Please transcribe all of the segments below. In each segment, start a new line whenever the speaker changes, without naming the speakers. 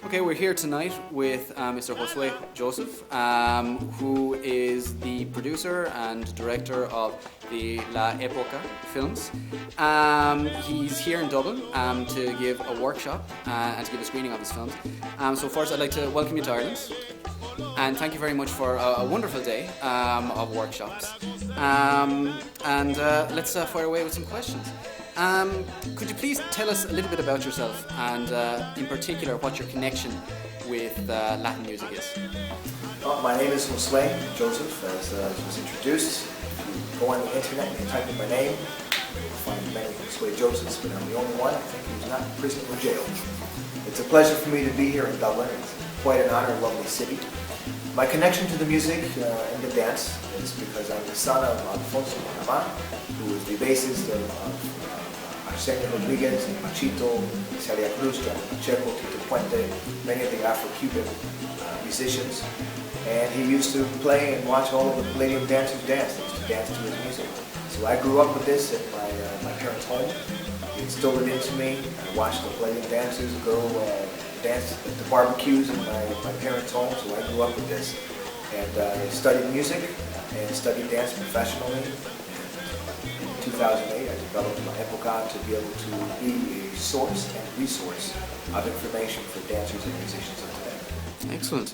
Okay, we're here tonight with Mr. Josue Joseph, who is the producer and director of the La Época films. He's here in Dublin to give a workshop and to give a screening of his films. So first I'd like to welcome you to Ireland and thank you very much for a wonderful day of workshops. Let's fire away with some questions. Could you please tell us a little bit about yourself and in particular what your connection with Latin music is?
My name is Josue Joseph, as was introduced. If you go on the internet and you type in my name, you'll find many Josue Josephs, but I'm the only one, I think, who's not in prison or jail. It's a pleasure for me to be here in Dublin. It's quite an honor, a lovely city. My connection to the music and the dance is because I'm the son of Alfonso Panamá, who is the bassist of Arsenio Rodriguez, Machito, Celia Cruz, Pacheco, Tito Puente, many of the Afro-Cuban musicians. And he used to play and watch all of the Palladium dancers dance. They used to dance to his music. So I grew up with this at my parents' home. He instilled it into me. I watched the Palladium dancers go dance at the barbecues in my parents' home, so I grew up with this. And I studied music and studied dance professionally. In 2008, I developed my Época to be able to be a source and resource of information for dancers and musicians of today.
Excellent.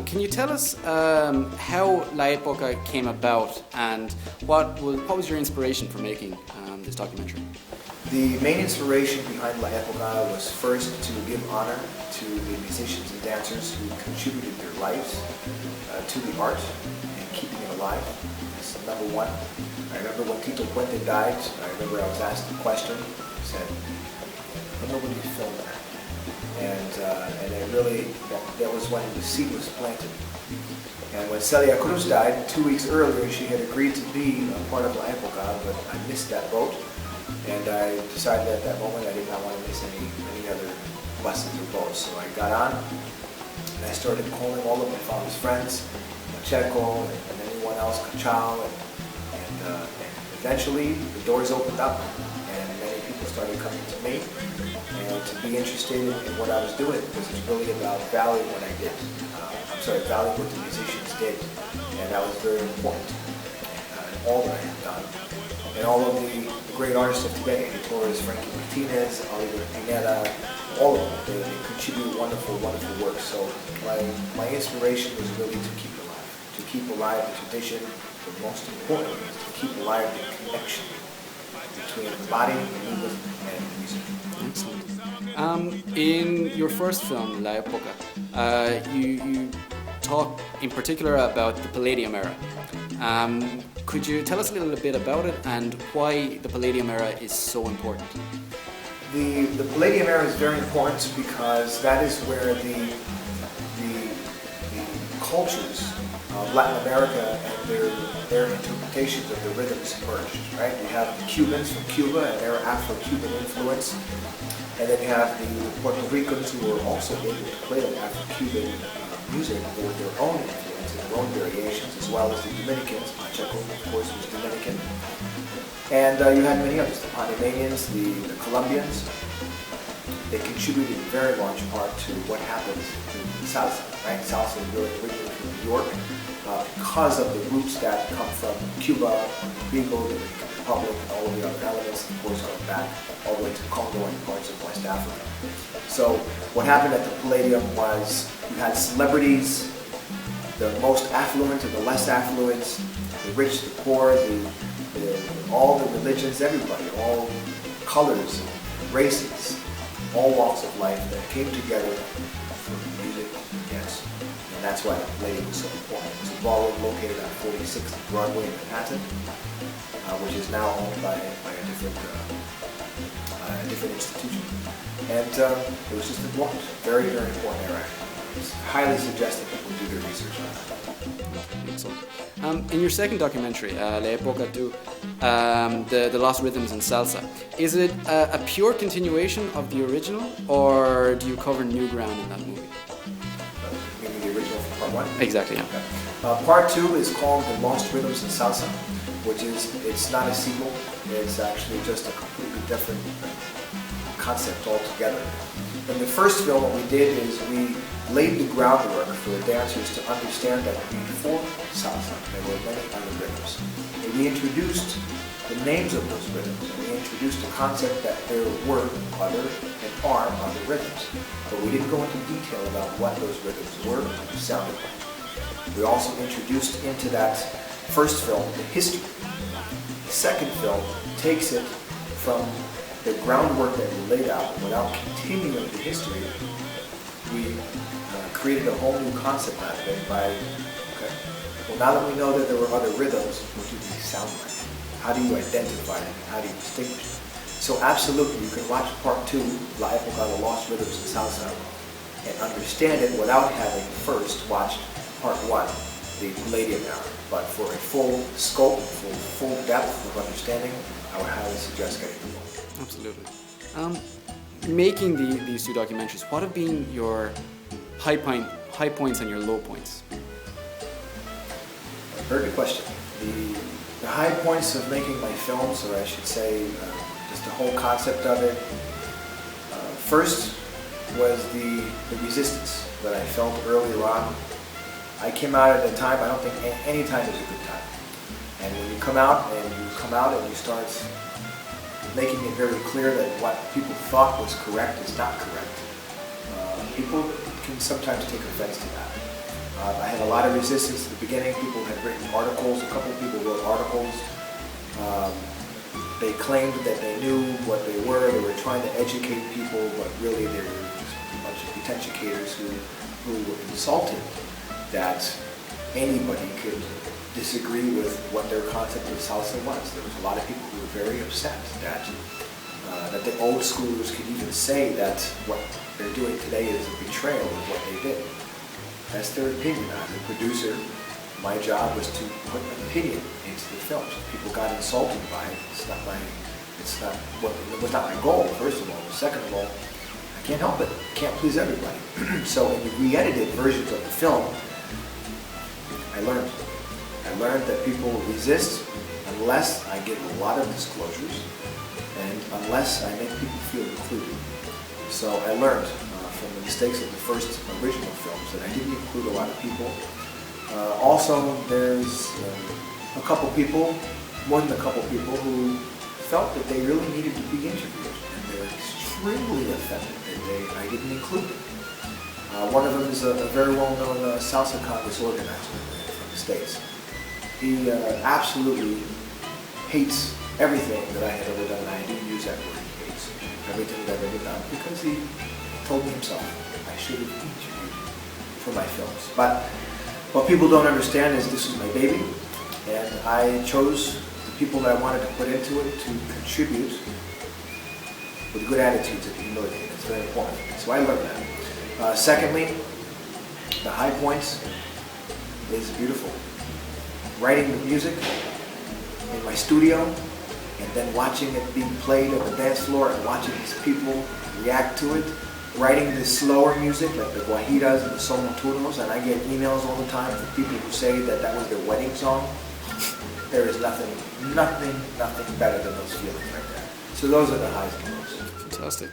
Can you tell us how La Época came about and what was your inspiration for making this documentary?
The main inspiration behind La Época was first to give honor to the musicians and dancers who contributed their lives to the art and keeping it alive. That's number one. I remember when Tito Puente died, I remember I was asked a question. He said, "I don't know when you filmed that." And it really, that was when the seed was planted. And when Celia Cruz died, 2 weeks earlier, she had agreed to be a part of La Época, but I missed that boat. And I decided at that moment I did not want to miss any other buses or boats. So I got on and I started calling all of my father's friends, Pacheco and anyone else, Cachao, and eventually the doors opened up and many people started coming to me and to be interested in what I was doing, because it's really about valuing what I did. Valuing what the musicians did, and that was very important in all that I have done. And all of the great artists of today, Torres, Frankie Martinez, Oliver Pineda, all of them, they contribute wonderful, wonderful work. So my inspiration was really to keep alive the tradition, but most importantly is to keep alive the connection between the body, the movement, and the music.
Excellent. In your first film, La Época, you talk in particular about the Palladium era. Could you tell us a little bit about it and why the Palladium era is so important?
The Palladium era is very important because that is where the cultures of Latin America and their interpretations of the rhythms emerged. Right? You have the Cubans from Cuba and their Afro-Cuban influence, and then you have the Puerto Ricans who were also able to play the Afro-Cuban music with their own influence and their own variations, as well as the Dominicans. Pacheco, of course, was Dominican. And you had many others, the Panamanians, the Colombians. They contributed in very large part to what happens in Salsa. Right? Salsa is really originally from New York because of the roots that come from Cuba, Puerto Rico, the Dominican Republic, and all of the other elements, of course, going back all the way to Congo and parts of West Africa. So what happened at the Palladium was you had celebrities, the most affluent and the less affluent, the rich, the poor, all the religions, everybody, all colors, races, all walks of life that came together for music and dance. And that's why the Palladium was so important. It's a ballroom located on 46th Broadway in Manhattan, which is now owned by a different institution. And it was just important, very, very important era. It's highly suggested people do their research on that.
Excellent. In your second documentary, La Época 2, the Lost Rhythms in Salsa, is it a pure continuation of the original, or do you cover new ground in that movie?
You mean the original from part one?
Exactly, yeah.
Okay. Part two is called The Lost Rhythms in Salsa, which is, it's not a sequel, it's actually just a completely different concept altogether. In the first film, what we did is we laid the groundwork for the dancers to understand that before salsa, there were many other rhythms. And we introduced the names of those rhythms, and we introduced the concept that there were other and are other rhythms. But we didn't go into detail about what those rhythms were or sounded like. We also introduced into that first film the history. The second film takes it from the groundwork that we laid out without continuing the history. We created a whole new concept out of it by, okay, well, now that we know that there were other rhythms, what do they sound like? How do you identify them? How do you distinguish them? So absolutely, you can watch part 2, La Época, The Lost Rhythms in Salsa, and understand it without having first watched part 1, the Palladium Hour. But for a full scope, for full depth of understanding, I would highly suggest getting the book.
Absolutely. Making these two documentaries, what have been your high points and your low points?
Very good question. The high points of making my films, or I should say, just the whole concept of it, first was the resistance that I felt earlier on. I came out at a time, I don't think any time is a good time. And when you come out and you start making it very clear that what people thought was correct is not correct, people can sometimes take offense to that. I had a lot of resistance at the beginning. People had written articles, a couple of people wrote articles. They claimed that they knew what they were trying to educate people, but really they were just a bunch of potentiators who were insulted that anybody could disagree with what their concept of salsa was. There was a lot of people who were very upset that the old schoolers could even say that what they're doing today is a betrayal of what they did. That's their opinion. As a producer, my job was to put an opinion into the films. If people got insulted by it, it was not my goal, first of all. Second of all, I can't help it. I can't please everybody. So in the re-edited versions of the film, I learned that people resist unless I give a lot of disclosures and unless I make people feel included. So I learned from the mistakes of the first original films that I didn't include a lot of people. Also, there's a couple people, more than a couple people, who felt that they really needed to be interviewed, and they're extremely offended that I didn't include them. One of them is a very well-known Salsa Congress organizer from the States. He absolutely hates everything that I had ever done, and I didn't use that word, he hates everything that I've ever done, because he told me himself I should have interviewed for my films. But what people don't understand is this is my baby, and I chose the people that I wanted to put into it to contribute with good attitudes and humility. It's very important. So I learned that. Secondly, the high points is beautiful. Writing the music in my studio and then watching it being played on the dance floor and watching these people react to it. Writing the slower music like the guajiras and the son nocturnos, and I get emails all the time from people who say that that was their wedding song. There is nothing better than those feelings like that. So those are the highs and lows.
Fantastic.